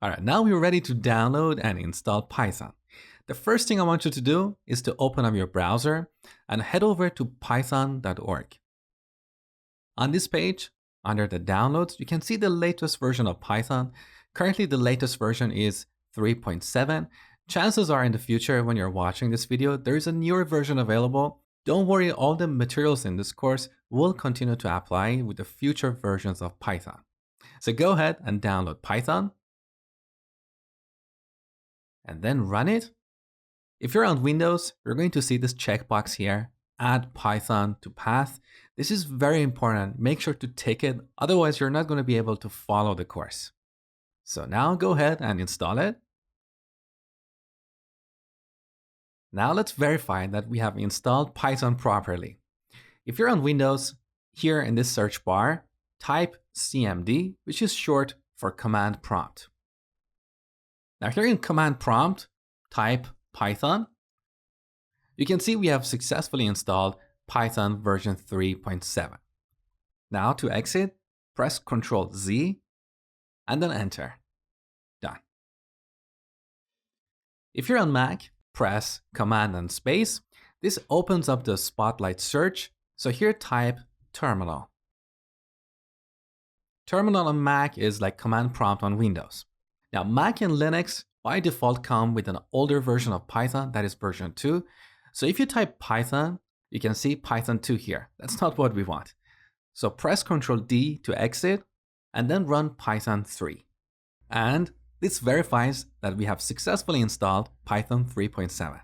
All right, now we're ready to download and install Python. The first thing I want you to do is to open up your browser and head over to python.org. On this page, under the downloads, you can see the latest version of Python. Currently, the latest version is 3.7. Chances are in the future, when you're watching this video, there is a newer version available. Don't worry, all the materials in this course will continue to apply with the future versions of Python. So go ahead and download Python and then run it. If you're on Windows, you're going to see this checkbox here, add Python to path. This is very important. Make sure to tick it. Otherwise, you're not going to be able to follow the course. So now go ahead and install it. Now let's verify that we have installed Python properly. If you're on Windows, here in this search bar, type CMD, which is short for command prompt. Now here in command prompt, type Python. You can see we have successfully installed Python version 3.7. Now to exit, press Ctrl Z and then enter. Done. If you're on Mac, press Command and space. This opens up the Spotlight search. So here type terminal. Terminal on Mac is like command prompt on Windows. Now Mac and Linux by default come with an older version of Python, that is version 2. So if you type Python, you can see Python 2 here. That's not what we want. So press Ctrl D to exit and then run Python 3. And this verifies that we have successfully installed Python 3.7.